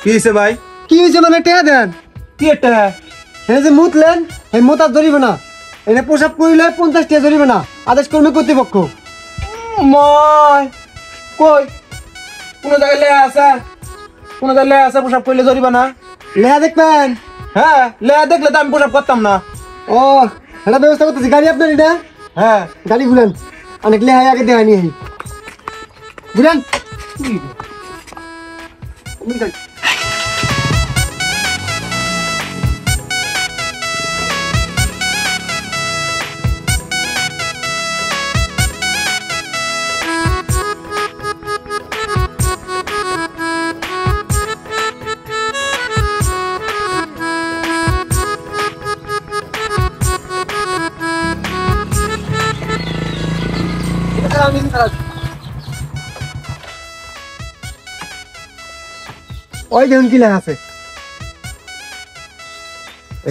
কি হইছে ভাই? কি হইছে মানে টেহা দেন। কি এটা? এই যে মুতলেন এই মোতার ধরিবে না, এনে প্রসাব করিলে 50 টাকা ধরিবে না, আদেশ কর্মী কর্তৃপক্ষ। মই কই কোন জায়গায় লেয়া আছে? কোন জায়গায় লেয়া আছে পোশাক করলে ধরিবা না? লেহা দেখবেন? হ্যাঁ, লেয়া দেখলে তো আমি পোশাক করতাম না। ও এটা ব্যবস্থা করতেছি, গাড়ি আপনার এটা? হ্যাঁ, গাড়ি ঘুরেন, অনেক লেহাই আগে দেখানি ঘুরেন। ওই দেখুন কি লেখা আছে,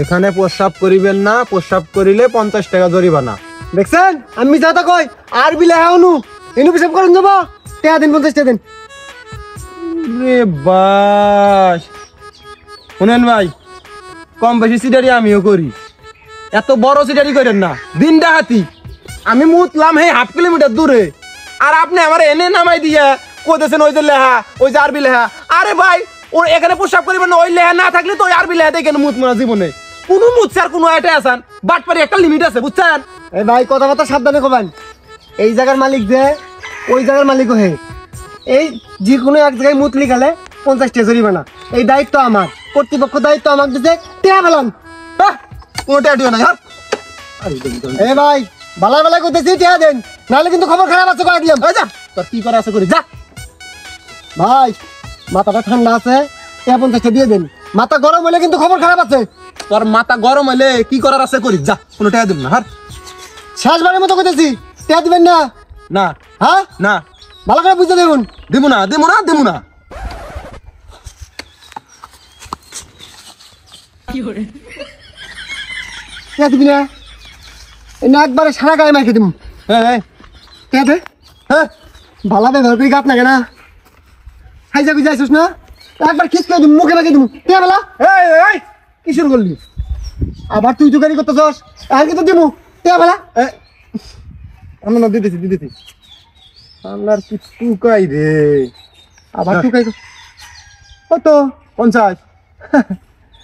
এখানে প্রস্রাব করিবেন না, প্রস্রাব করিলে 50 টাকা জরিমানা। দেখছেন? আমি যাতা কই আর বি লেখা অনু এনু পিছাব করেন যাবো, টেহা দিন 50 টাকা দিন। রে বাস, শুনেন ভাই, কম বেশি সিটারি আমিও করি, এত বড় সিটারি করেন না। দিন ডাহাতি আমি মুতলাম হে 1/2 কিলোমিটার দূরে, আর আপনি আমার এনে নামাই দিয়া কইতেছেন ওই যে লেহা, ওই যে আরবি লেহা। আরে ভাই, ও এখানে প্রস্রাব করিবেন না, ওই লেহা না থাকলে তো ওই আরবি লেহা দেখেন মুত মরা জীবনে কোনো মুতছে আর কোনো এটা আসান বাটপারি একটা লিমিট আছে, বুঝছেন? এই ভাই কথা সাবধানে কবেন, এই জায়গার মালিক যে ওই জায়গার মালিকও হে, এই যে কোনো এক জায়গায় মুত লিখালে 50 টাকা জরিমানা। এই দায়িত্ব আমার, কর্তৃপক্ষ দায়িত্ব আমাকে দিতে, টেহা ফেলান। কোনটা দিও না হ্যাঁ। এ ভাই বালাই করতেছি, টেহা দেন, নাহলে কিন্তু খবর খারাপ আছে কয়ে দিলাম। যা, তোর কি করা আছে করি যা। ভাই মাথাটা ঠান্ডা আছে, টেহা 50 টাকা দিয়ে দেন, মাথা গরম হলে কিন্তু খবর খারাপ আছে। তোর মাথা গরম হইলে কি করার আছে করি যা, কোনো টাকা দিব না হ্যাঁ। শেষবারের মতো কইতেছি, টেহা দিবেন না? না হ্যাঁ না, ভালো করে বুঝতে দেখুন। দিব না দিব না দিব না। টেহা দিবি না? এই না একবারে সারা গায়ে মাইকে দিব। হ্যাঁ টেহা দে। হ্যাঁ, ভালো ব্যবহার করি গাত লাগে না, খাই যাবি যাইছিস না, একবার খিস করে দিব, মুখে লাগিয়ে দিব। টেহা বেলা এই এই কি শুরু করলি? আবার তুই গাড়ি করতেছস, আর কিন্তু দিব। টেহা বেলা আমি না দিতেছি আল্লাহর কি টুকাই রে। আবার তুই খাই কত? 50।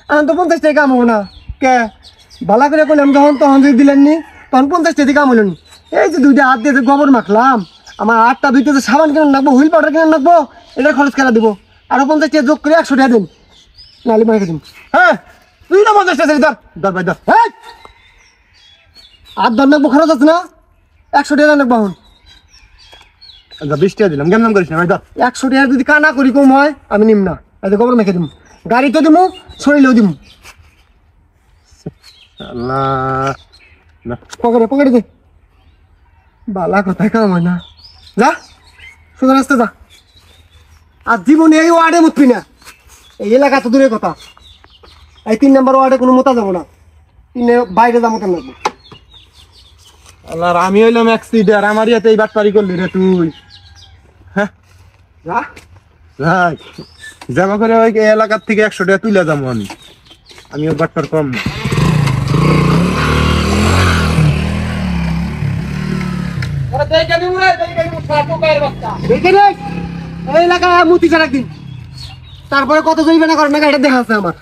আমি তো 50 টাকা কাম হবো না। কে ভালো করে করলাম যখন, তখন যদি দিলেন নি তখন 50 টাকা কাম হইল নি। এই যে দুইটা হাত দিয়ে যে গোবর মাখলাম, আমার হাতটা দুইটা যে সাবান কেন রাখবো, হুইল পাউডার কেন রাখবো, এটা খরচ করে দিব। আরো 50 টাকা যোগ করে 100 টাকা দিন, নাহলে মাইকে দিন। হ্যাঁ, তুই না 50 টাকা ধর ধর ভাই ধর। আর দর রাখবো, খরচ আছে না, 100 টাকা রাখবো। এখন আচ্ছা 20 টাকা দিলাম, কেমন করিস না ভাই ধর। 100 টাকা যদি কানা করি কম হয় আমি নিম না, এই যে গোবর মেখে দিব, গাড়ি তো দিব, শরীরেও দিব। আল্লাহ না, পকেটে দে, বালা কথায় কাম হয় না। যা সোজা রাস্তা যা, আর জীবনে এই ওয়ার্ডে মুতবি না। এই এলাকা তো দূরের কথা, এই 3 নম্বর ওয়ার্ডে কোনো মোতা যাবো না, বাইরে যাবো কেন লাগবো। আল্লাহর আমি হইলাম অ্যাক্সিডেন্ট, আমার ইয়াতে এই বাটপারি করলি রে তুই। হ্যাঁ যা রাখ, জমা করে ওই এলাকার থেকে 100 টাকা তুলে যাবো আমিও বাটপার কম না। দেখে রে, এই এলাকায় মুতি ছাড়া একদিন, তারপরে কত জরিবে না করেন না, এটা দেখা আছে আমার।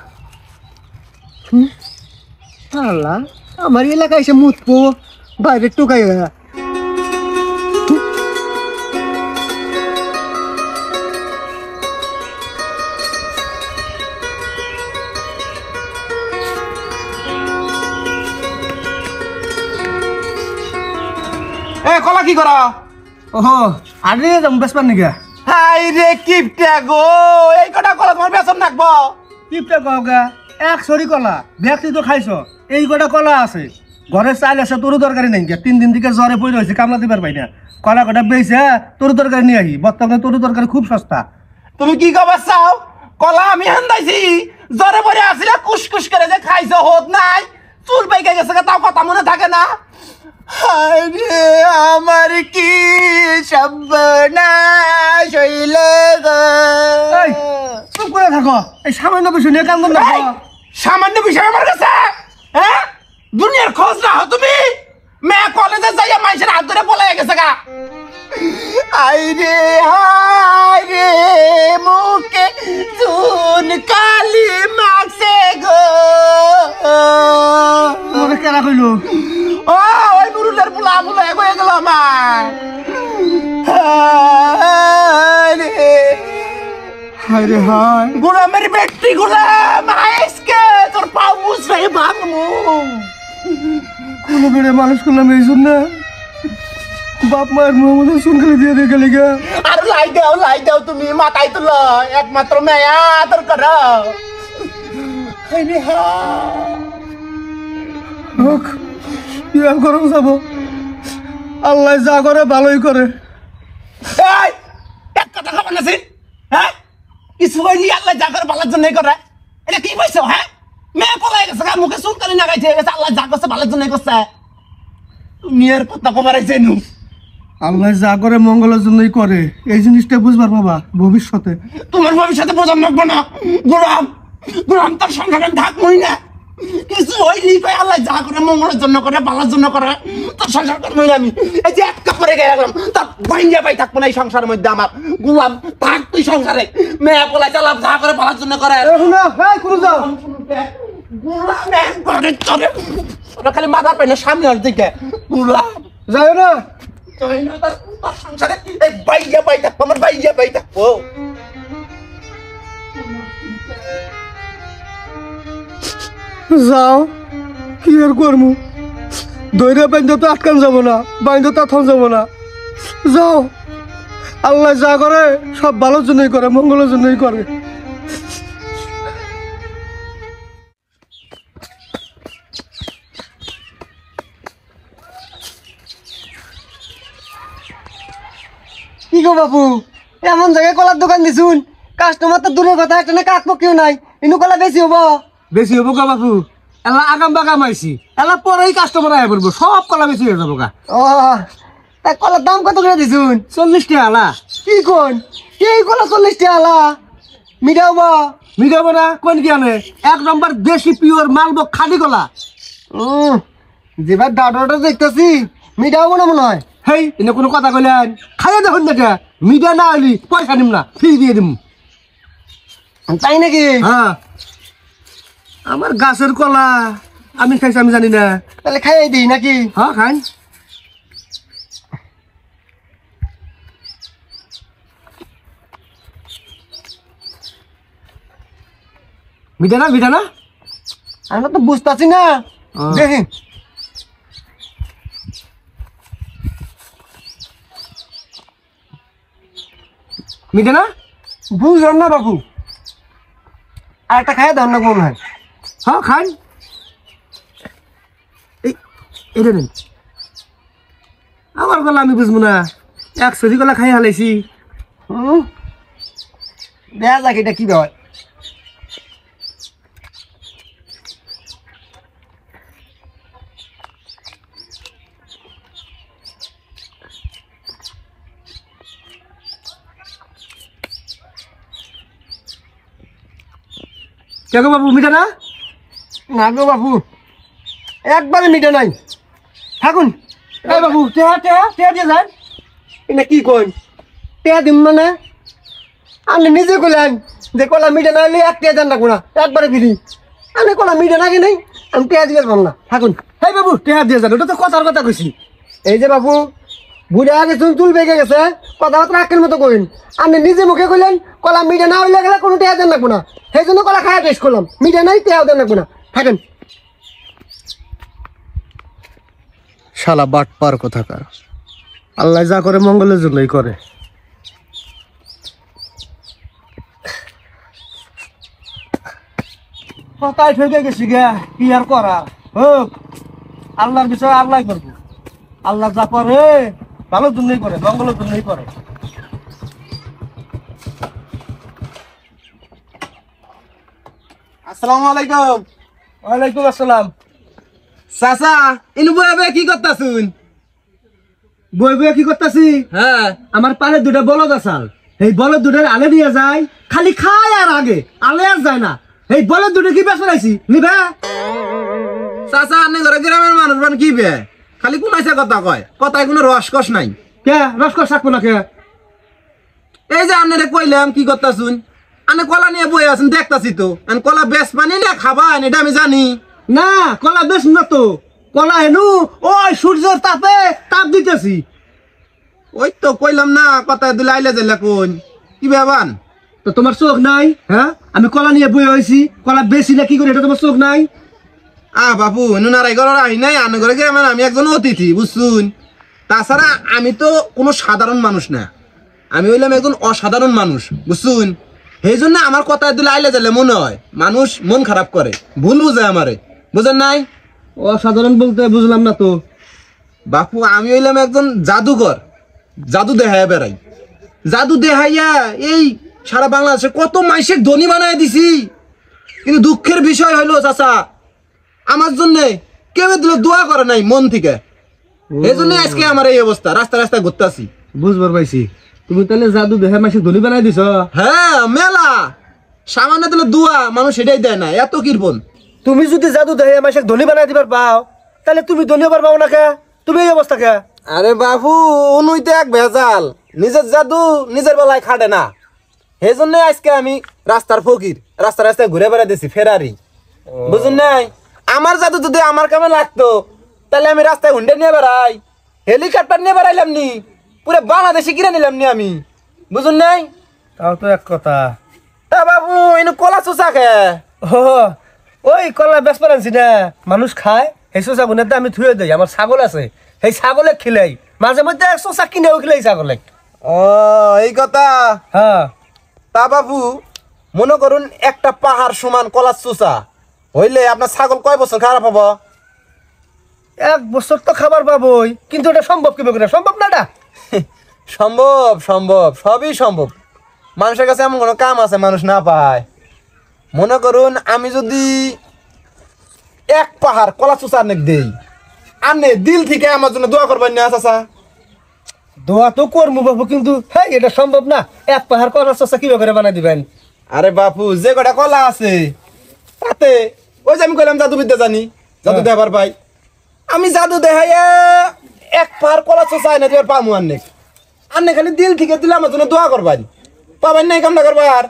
আল্লাহ, আমার এলাকায় এসে মুতবো, বাইরে টুকাই হয়ে। এ কলা কি করা? ওহো আরে যাম বেসপার নিগা। হাই রে কিপটা গো, এই কটা কলা তোমার বেতন রাখবো? টিপটা কওগা, এক সরি কলা ব্যক্তি তো খাইছো, এই কটা কলা আছে ঘরে, চাইল আছে তোর দরকারি নাই, 3 দিন থেকে জ্বরে পড়ে রয়েছে, কামলা দিবার পাই না, কলা কটা বেইছে তোর দরকারি নিয়ে আহি, বর্তমানে তোর দরকারি খুব সস্তা। তুমি কি কবার চাও? কলা আমি হান্দাইছি, জ্বরে পরে আসিলা কুসকুস করে যে খাইছো, হোদ নাই, চুল পাইকে গেছে, তাও কথা মনে থাকে না। আরে আমার কি সর্বনাশ হইল গো। এই চুপ করে থাকো, এই সামান্য বিষয় নিয়ে কাম না। সামান্য বিষয় আমার কাছে, হ্যাঁ? দুনিয়ার খোঁজ না তুমি মেয়ে কলেজে যাইয়া মানুষের হাত ধরে পলাই গেছে গা। আইরে হায়রে মুখে চুন কালি মাখছে গো। তোমাকে কেনা কইলো? ও ওই বুড়ুলের পোলা পোলা হয়ে গেল আমার। হায় রে হায়, গোলামের বেটি গোলাম আইসকে তোর পাও মুছরে ভাঙমু। কোনো বেড়ে মানুষ করলাম এই জন্য বাপ মায়ের মোহাম্মদ শুনকালে দিয়ে দিয়ে গেলে গা। আর লাই দাও তুমি মাথায় তুলো একমাত্র মেয়া তোর করো। হোক বিয়া করো যাবো, আল্লাহ যা করে ভালোই করে। এই এক কথা খাবার নাছি, হ্যাঁ? কিছু হয়নি আল্লাহ যা করে ভালোর জন্যই করে। এটা কি পাইছো, হ্যাঁ? মেয়ে পলাই গেছে গা, মুখে চুলকানি নাগাই থেকে গেছে, আল্লাহ যা করছে ভালোর জন্যই করছে। তুমি এর কথা কবার আইছেনু। আল্লাহ যা করে মঙ্গলের জন্যই করে, এই জিনিসটা বুঝবার বাবা ভবিষ্যতে। তোমার ভবিষ্যতে বোঝান রাখবো না গোলাম, গোলাম তোর সংসারে থাকবই না। কিছু হইলি কই আল্লাহ যা করে মঙ্গলের জন্য করে ভালোর জন্য করে, তোর সংসার করবই না আমি। এই যে এক কাপড়ে গেয়ে রাখলাম তার ভাইয়া পাই থাকবো না এই সংসারের মধ্যে আমার। গোলাম থাক তুই সংসারে, মেয়ে পোলা চালাম যা করে ভালোর জন্য করে। গোলাম একবারে চলে ওরা খালি মাথা পাই না সামনে ওর দিকে। গোলাম যাই না, তুই না তোর সংসারে এই ভাইয়া পাই থাকবো, আমার ভাইয়া পাই থাকবো। যাও কি আর করমু, দৈরে বাইন্ধ তো আটকান যাবো না, বাইন্ধ তো আটকান যাবো না। যাও, আল্লাহ যা করে সব ভালোর জন্যই করে, মঙ্গলের জন্যই করে। কি গো বাপু, এমন জায়গায় কলার দোকান দিছুন, কাস্টমার তো দূরের কথা, একটা না কাক পক্ষেও নাই, ইনু কলা বেশি হবো। বেশি হবো গা বাপু, এলা আগাম বাগাম আইছি, এলা পরেই কাস্টমার আয় পড়বো, সব কলা বেশি হয়ে যাবো গা। ও তা কলার দাম কত করে দিছুন? 40 টাকা আলা। কি কোন এই কলা 40 টাকা আলা? মিটাবো মিটাবো না কোন কি আনে, এক নম্বর দেশি পিওর মালবো খালি কলা। যেবার ডাটা দেখতেছি মিটাবো না মনে হয়। হেই এনে কোনো কথা কইলেন, খাইয়ে দেখুন দেখা, মিডিয়া না হইলি পয়সা নিম না, ফ্রি দিয়ে দিম। তাই নাকি? হ্যাঁ, আমার গাছের কলা আমি খাইছি, আমি জানি না। তাহলে খাইয়ে দিই নাকি? হ্যাঁ খাই। মিঠা না মিঠা না? আমরা তো বুঝতেছি না, দেখি। মিঠে না? বুঝলাম না বাবু, আর একটা খাই দাম না মনে হয়। হ্যাঁ খান, এটা নেন। আমার গলা আমি বুঝবো না, 100 গলা খাই হালাইছি। দেখা যাক এটা কি ব্যাপার। কে গো বাবু, মিঠা না? না গো বাবু, একবারে মিঠা নাই। থাকুন। এই বাবু টেহা টেহা টেহা দিয়ে যান। এটা কি কই টেহা দিম মানে? আপনি নিজে কইলেন যে কলা মিঠা না হলে 1 টাকা দেন না কোনা, একবারে ফ্রি। আমি কলা মিঠা নাকি নাই, আমি টেহা দিয়ে পারলাম না। থাকুন। এই বাবু টেহা দিয়ে যান, ওটা তো কথার কথা কইছি। এই যে বাবু বুড়ে আগে চুল বেগে গেছে, কথাবার্তা আকের মতো কইন। আপনি নিজে মুখে কইলেন কলা মিঠা না হইলে গেলে কোনো টেহা দেন না কোনা, সেই জন্য কলা খাওয়া টেস্ট করলাম। মিঠা নাই, টেহাও দেন না কোনা। থাকেন। শালা বাটপার কোথাকার, আল্লাহ যা করে মঙ্গলের জন্যই করে। কথাই ঠকে গেছি গে, কি আর করা হোক, আল্লাহর বিষয় আল্লাহ করবো। আল্লাহ যা করে ভালোর জন্যই করে, মঙ্গলের জন্যই করে। আসসালামু আলাইকুম। ওয়ালাইকুম আসসালাম। চাচা ইনু বয়ে কি করতাছুন? বই বই কি করতেছি? হ্যাঁ আমার পারে দুটা বলদ আসাল, এই বলদ দুটার আলে নিয়ে যায়, খালি খায় আর আগে আলে আর যায় না। এই বলদ দুটো কি বেশ রাইছি নিবে? চাচা আনে ঘরে গ্রামের মানুষ মানে কি বে খালি কোন আইসা কথা কয়, কথায় কোনো রসকস নাই। কে রসকর থাকবো না কে? এই যে আন্নে কইলাম কি করতাছুন, আনে কলা নিয়ে বই আছেন দেখতাছি তো। আন কলা বেশ পানি না খাবান এটা আমি জানি না, কলা বেশ না তো, কলা হেনু ওই সূর্যের তাপে তাপ দিতেছি। ওই তো কইলাম না কথায় দিলে আইলে যাইলে কোন কি বেবান। তো তোমার চোখ নাই? হ্যাঁ, আমি কলা নিয়ে বই হয়েছি, কলা বেশি না কি করে, এটা তোমার চোখ নাই? বাপু নুনারাই ঘরের আই নাই, আনে ঘরে গ্রামের আমি একজন অতিথি বুঝছুন। তাছাড়া আমি তো কোনো সাধারণ মানুষ না, আমি হইলাম একজন অসাধারণ মানুষ বুঝছুন। সেই জন্য আমার কথা দিলে আইলে যাইলে মনে হয় মানুষ মন খারাপ করে, ভুল বুঝে আমারে, বুঝেন নাই? অসাধারণ বলতে বুঝলাম না তো। বাপু আমি হইলাম একজন জাদুঘর, জাদু দেখাইয়া বেড়াই। জাদু দেখাইয়া এই সারা বাংলাদেশে কত মাইসের ধনী বানাই দিছি, কিন্তু দুঃখের বিষয় হইলো চাচা আমার জন্য কেউ দিল দোয়া করে নাই মন থেকে। এই জন্য আজকে আমার এই অবস্থা, রাস্তা রাস্তায় ঘুরতাছি। বুঝবার পাইছি, তুমি তাহলে জাদু দেখে মাসে ধনী বানাই দিছ। হ্যাঁ মেলা, সামান্য দিলে দোয়া মানুষ সেটাই দেয় না, এত কিরপন। তুমি যদি জাদু দেখে মাসে ধনী বানাই দিবার পাও, তাহলে তুমি ধনী হবার পাও না কে? তুমি এই অবস্থা কে? আরে বাবু উনুই তো এক ভেজাল, নিজের জাদু নিজের বেলায় খাটে না। সেই জন্য আজকে আমি রাস্তার ফকির, রাস্তা রাস্তায় ঘুরে বেড়াইতেছি ফেরারি, বুঝুন নাই? আমার জাদু যদি আমার কামে লাগতো তাহলে আমি রাস্তায় হুন্ডে নিয়ে বেড়াই, হেলিকপ্টার নিয়ে বেড়াইলাম নি, পুরো বাংলাদেশে কিনে নিলাম নি আমি, বুঝুন নাই? তাও তো এক কথা। তা বাবু এনে কলা চোষা খে। ও ওই কলা বেশ পারানছি না, মানুষ খায়, সেই চোষা বোনের আমি থুয়ে দেই। আমার ছাগল আছে, সেই ছাগলে খিলাই, মাঝে মধ্যে চোষা কিনেও খিলাই ছাগলে। ও এই কথা। হ্যাঁ, তা বাবু মনে করুন একটা পাহাড় সমান কলা চোষা হইলে আপনার ছাগল কয় বছর খারাপ হবো? 1 বছর তো খাবার পাবোই, কিন্তু এটা সম্ভব কি করে? সম্ভব না এটা। সম্ভব সম্ভব, সবই সম্ভব। মানুষের কাছে এমন কোনো কাম আছে মানুষ না পায়? মনে করুন আমি যদি এক পাহাড় কলা চোষা আনে দেই, আনে দিল থেকে আমার জন্য দোয়া করবেন না চাচা? দোয়া তো করবো বাবু, কিন্তু হ্যাঁ এটা সম্ভব না। 1 পাহাড় কলা চোষা কিভাবে করে বানাই দিবেন? আরে বাপু যে কটা কলা আছে তাতে ওই যে আমি কইলাম জাদু বিদ্যা জানি, জাদু দেবার ভাই, আমি জাদু দেখাইয়া 1 পাহাড় কলা চোষা এনে দেবার পামু। আনে আনে খালি দিল থেকে দিলে আমার জন্য দোয়া করবেন, পাবেন নাই কামনা করবার।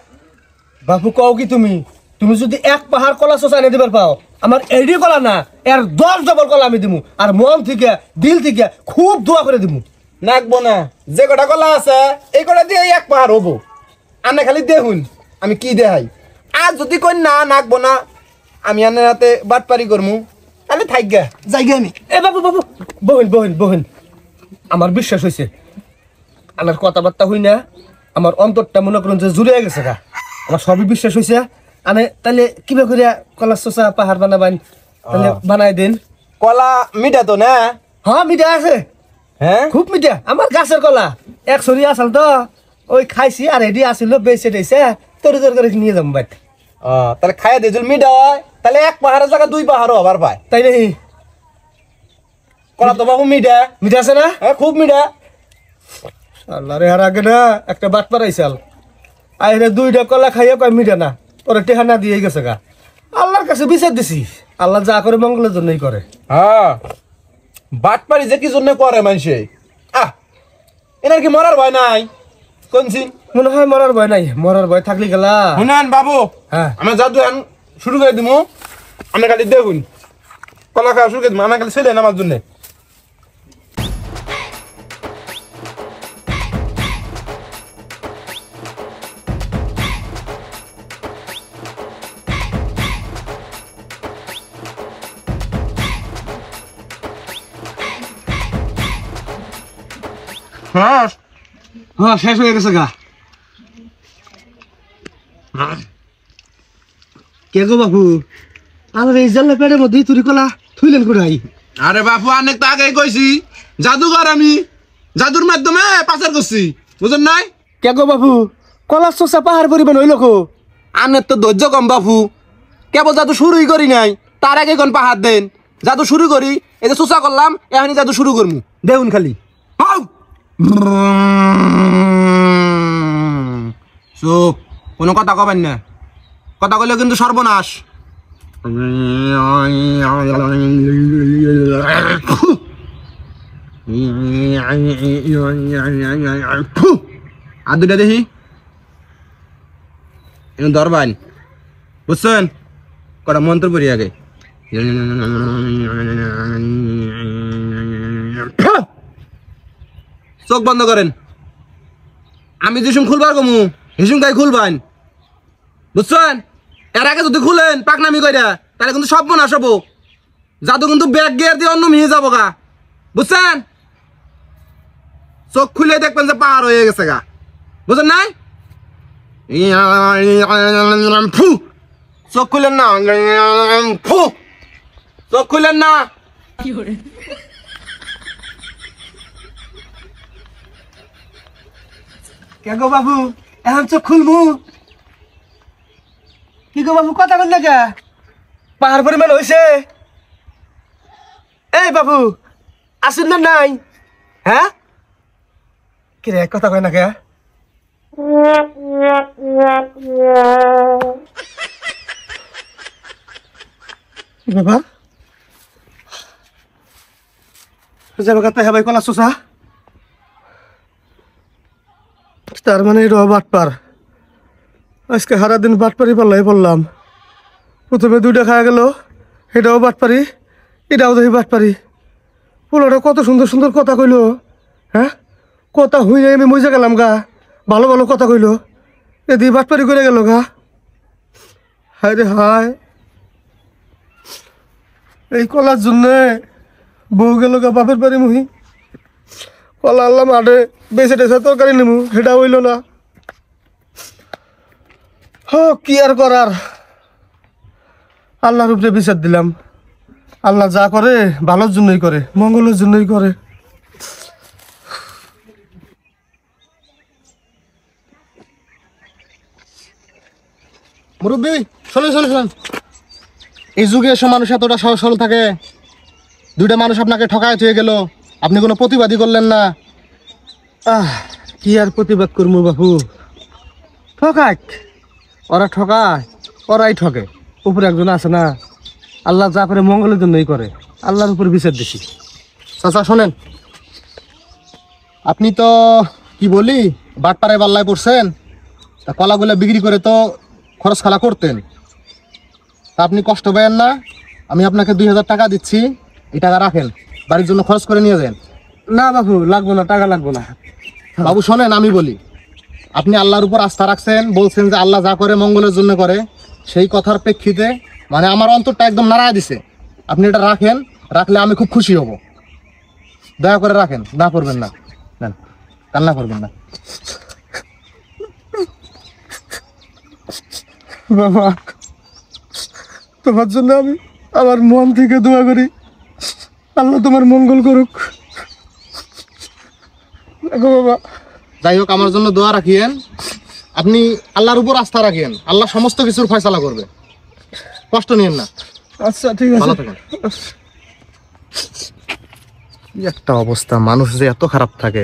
বাবু কও কি তুমি? তুমি যদি 1 পাহাড় কলা চোষা এনে দিবার পাও, আমার এডি কলা না, এর 10 ডবল কলা আমি দিমু, আর মন থেকে দিল থেকে খুব দোয়া করে দিমু। নাকবো না, যে কটা কলা আছে এই কটা দিয়ে 1 পাহাড় হবো। আনে খালি দেখুন আমি কি দেখাই। আর যদি কই না নাকবো না, আমি আনের হাতে বাটপারি করমু, তাহলে থাকগা যাইগে আমি। এ বাবু বাবু, বহিন বহিন বহিন, আমার বিশ্বাস হয়েছে। আমার কথাবার্তা হই না, আমার অন্তরটা মনে করুন যে জুড়ে গেছে গা, আমার সবই বিশ্বাস হয়েছে। আমি তাহলে কিভাবে করে কলা চোষা পাহাড় বানাবেন তাহলে বানাই দিন। কলা মিঠা তো না? হ্যাঁ মিঠা আছে, হ্যাঁ খুব মিঠা। আমার গাছের কলা 1 ছড়ি আসল তো, ওই খাইছি আর এডি আসিল বেঁচে দিয়েছে, তরি তরি করে নিয়ে যাবো বাইতে। তাহলে খাইয়া দিয়ে যদি মিঠা হয় তাহলে 1 পাহাড়ের জায়গা 2 পাহাড়ও হবার পায়, তাই নাকি? কলা তো বাবু মিঠা। মিঠা আছে না? হ্যাঁ খুব মিঠা। আল্লাহ রে, হার আগে না একটা বাট পারাইছাল, আইরে 2টা কলা খাইয়া কয় মিঠা না, ওরা টেহা না দিয়ে গেছে গা। আল্লাহর কাছে বিচার দিছি, আল্লাহ যা করে মঙ্গলের জন্যই করে। হ্যাঁ বাটপারি যে কি জন্য করে মানুষে, এনার কি মরার ভয় নাই? কোনছিন মনে হয় মরার ভয় নাই, মরার ভয় থাকলে গেলা। শুনেন বাবু, হ্যাঁ আমরা জাদু শুরু করে দিমু, আমরা খালি দেখুন কলা খাওয়া শুরু করে দিমু, আমরা খালি ছেলে আমার জন্য। হ্যাঁ হ্যাঁ শেষ হয়ে গেছে গা। কে গো বাবু, আমার এই জানলা পেটের মধ্যে তুরি কলা থুইলেন কোথায়? আরে বাপু অনেক তো আগেই কইছি জাদুঘর, আমি জাদুর মাধ্যমে পাচার করছি, বুঝেন নাই? কে গো বাবু, কলা চোষা পাহাড় পরিবেন হইল কো? আনের তো ধৈর্য কম বাপু, কেবল জাদু শুরুই করি নাই, তার আগে কোন পাহাড় দেন। জাদু শুরু করি, এই যে সুসা করলাম এখনই জাদু শুরু করমু, দেখুন খালি। হাউ! চুপ, কোনো কথা কবেন না, কথা কইলে কিন্তু সর্বনাশ। আর দুটা দেখি দরবান, বুঝছেন? কটা মন্ত্র পড়ি আগে। চোখ বন্ধ করেন, আমি যেসুম খুলবার কমু হিসুম গাই খুলবান, বুঝছেন? এর আগে যদি খুলেন পাকনামি কইরা তাহলে কিন্তু সব মনে আসবো, জাদু কিন্তু ব্যাগ গিয়ার দিয়ে অন্য মিয়ে যাবো গা, বুঝছেন? চোখ খুলে দেখবেন যে পার হয়ে গেছে গা, বুঝছেন নাই? চোখ খুলেন না, চোখ খুলেন না। কে গো বাবু, এখন চোখ খুলবো? কি গো বাবু, কথা বল না কে? পাহাড় পরিমাণ হয়েছে? এই বাবু, আসুন না নাই? হ্যাঁ, কি রে কথা কয় না কে? ব্যাপার যাবে কথা হ্যাঁ ভাই, কলা চোষা তার মানে এটা বাটপার। আজকে সারা দিন বাটপারি পাল্লাই পড়লাম। প্রথমে দুইটা খাওয়া গেল, এটাও বাটপারি, এটাও দেখি বাটপারি। পোলাটা কত সুন্দর সুন্দর কথা কইলো, হ্যাঁ কথা হইলে আমি মজা গেলাম গা, ভালো ভালো কথা কইলো, এদিকে বাটপারি করে গেল গা। হায় রে হায়, এই কলার জন্যে বউ গেল গা বাপের বাড়ি মুহি। কলা আল্লাহ মাঠে বেছে টেছে তরকারি নেবো, সেটা হইল না। হ কি আর করার, আল্লাহর উপরে বিচার দিলাম। আল্লাহ যা করে ভালোর জন্যই করে, মঙ্গলের জন্যই করে। মুরব্বী শোনেন শোনেন শোনেন, এই যুগে এসব মানুষ এতটা সহজ সরল থাকে? দুইটা মানুষ আপনাকে ঠকায় হয়ে গেল, আপনি কোনো প্রতিবাদই করলেন না। কি আর প্রতিবাদ করবো বাবু, ঠকাক ওরা ঠকায়, ওরাই ঠকে। উপরে একজন আছে না, আল্লাহ যা করে মঙ্গলের জন্যই করে, আল্লাহর উপর বিচার দিছি। চাচা শোনেন, আপনি তো কি বলি বাটপাড়ায় পাল্লায় পড়ছেন, তা কলাগুলো বিক্রি করে তো খরচ খালা করতেন, তা আপনি কষ্ট পেয়েন না। আমি আপনাকে 2000 টাকা দিচ্ছি, এই টাকা রাখেন, বাড়ির জন্য খরচ করে নিয়ে যান। না বাবু লাগবো না, টাকা লাগবো না। বাবু শোনেন, আমি বলি, আপনি আল্লাহর উপর আস্থা রাখছেন, বলছেন যে আল্লাহ যা করে মঙ্গলের জন্য করে, সেই কথার প্রেক্ষিতে মানে আমার অন্তরটা একদম নাড়ায় দিছে। আপনি এটা রাখেন, রাখলে আমি খুব খুশি হব। দয়া করে রাখেন, না করবেন না, নেন, কান্না করবেন না। বাবা তোমার জন্য আমি আমার মন থেকে দোয়া করি, আল্লাহ তোমার মঙ্গল করুক। দেখো বাবা, যাই হোক, আমার জন্য দোয়া রাখিয়েন, আপনি আল্লাহর উপর আস্থা রাখিয়েন, আল্লাহ সমস্ত কিছুর ফয়সালা করবে, কষ্ট নিয়েন না। আচ্ছা ঠিক ভালো আছে। থাকেন। কি একটা অবস্থা, মানুষ যে এত খারাপ থাকে,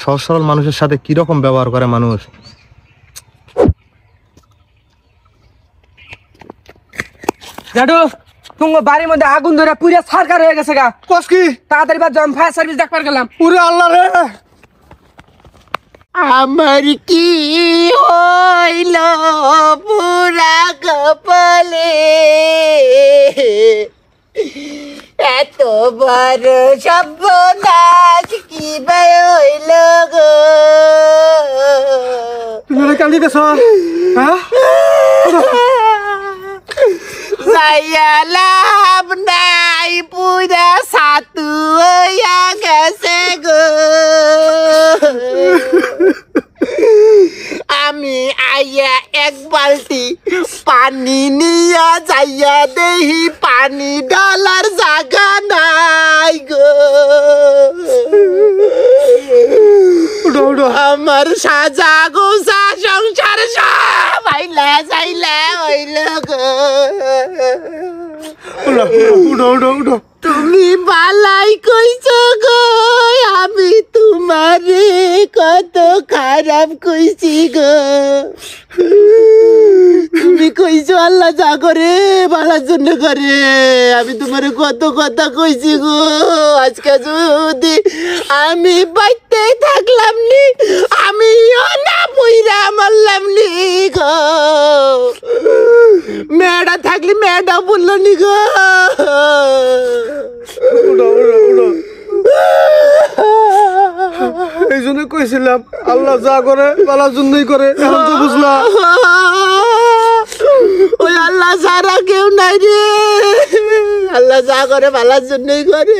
সহজ সরল মানুষের সাথে কি রকম ব্যবহার করে মানুষ। জাডু তুমি বাড়ির মধ্যে আগুন ধরে পুরো সরকার হয়ে গেছে গা। কস কি? তাড়াতাড়ি বাদ যাও, ফায়ার সার্ভিস দেখবার গেলাম। ওরে আল্লাহ রে, আমার কি হইল পুরা কপালে, এত বড় সর্বনাশ কি হইল গো। তুমি ওরা কান্দিতেছ? হ্যাঁ যাইয়া লাভ নাই, পুরা সাতু হইয়া গেছে গো। আমি আইয়া এক বালতি পানি নিয়া যাইয়া দেহি পানি ডালার জায়গা নাই গো। উঠো উঠো, আমার সাজা গোসা সংসার সব আইলা যাইলা হইল গো। তুমি বালাই কইছো গো, আমি তোমারে কত খারাপ কইছি গো। তুমি কইছো আল্লাহ যা করে ভালোর জন্য করে, আমি তোমারে কত কথা কইছি গো। আজকে যদি আমি বাইতে থাকলাম নি, আমিও না পুইরা মারলাম নি গো। মেয়েটা থাকলে মেয়েটা বললো নি গো। এই জন্য কইছিলাম আল্লাহ যা করে ভালোর জন্যই করে, এখন তো বুঝলাম। ওই আল্লাহ সারা কেউ নাই রে, আল্লাহ যা করে ভালোর জন্যই করে।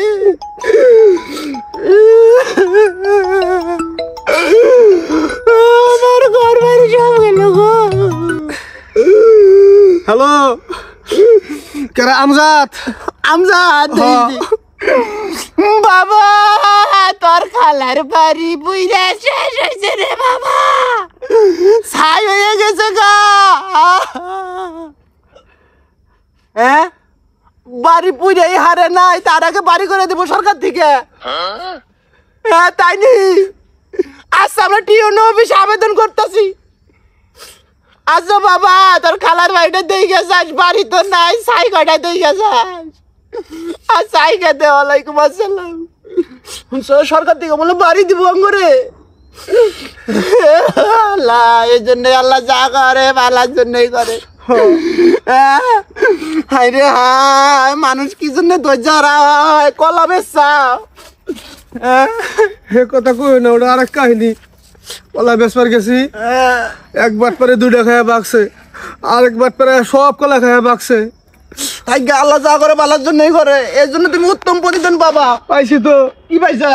আমার ঘর বাড়ি সব গেল গো। হ্যালো, কেরা আমজাদ? আমজাদ বাবা, তোর খালার বাড়ি বুইরা শেষ হয়েছে রে বাবা, ছাই হয়ে গেছে গা। হ্যাঁ, বাড়ি পুইরাই হারে নাই, তার আগে বাড়ি করে দেবো সরকার থেকে। হ্যাঁ তাই নি, আচ্ছা আমরা টিউনো অফিসে আবেদন করতেছি। আচ্ছা বাবা, তোর খালার বাড়িটা দিয়ে গেছাস, বাড়ি তো নাই, ছাই কটা দিয়ে গেছাস। আর ছাই খেতে, ওয়ালাইকুম আসসালাম। সরকার থেকে বলে বাড়ি দিব করে, এই জন্য আল্লাহ যা করে ভালোর জন্যই করে। হাই রে হাই, মানুষ কি জন্য ধৈর্য হারায়, কলা বেচা। হে কথা কই না, ওটা আরেক কাহিনী। কলা বেচবার গেছি, একবার পরে দুইটা খায়া বাগছে, আরেকবার পরে সব কলা খায়া বাগছে। তাই আল্লাহ যা করে ভালোর জন্যই করে, এর জন্য তুমি উত্তম প্রতিদান পাবা। পাইছি তো, কি পাইছা?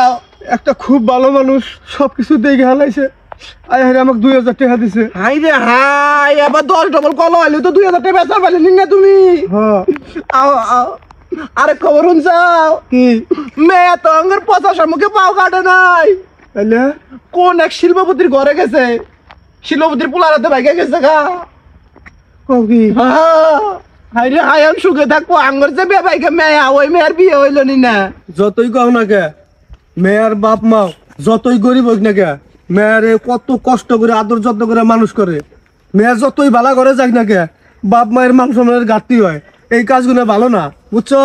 একটা খুব ভালো মানুষ সবকিছু দেখে হালাইছে, আয় হারে আমাকে 2000 টাকা দিছে। হাই রে হাই, এবার 10 ডবল কলা হইলে তো 2000 টাকা বেচার পাইলে না তুমি। হ্যাঁ, আও আও, আরে খবর শুনছাও কি? মেয়ে তো আঙ্গের 50 মুখে পাও কাটে নাই। তাইলে কোন এক শিল্পপতির ঘরে গেছে, শিল্পপতির পোলারাতে ভাইগে গেছে গা। কও কি? হাই রে হাই, আমি সুখে থাকবো। আঙ্গর যে বে ভাইকে মেয়া, ওই মেয়ের বিয়ে হইল নি না। যতই কও না কে, মেয়ের বাপ মা যতই গরিব হোক না কে, মেয়েরে কত কষ্ট করে আদর যত্ন করে মানুষ করে। মেয়ে যতই ভালো করে যাক না কে, বাপ মায়ের মান সম্মানের ঘাটতি হয়। এই কাজগুলো ভালো না, বুঝছো?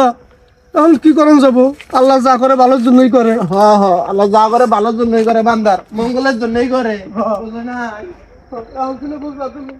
তখন কি করন যাবো, আল্লাহ যা করে ভালোর জন্যই করে। হ্যাঁ হ্যাঁ, আল্লাহ যা করে ভালোর জন্যই করে, বান্দার মঙ্গলের জন্যই করে। বুঝো না? বুঝলা তুমি?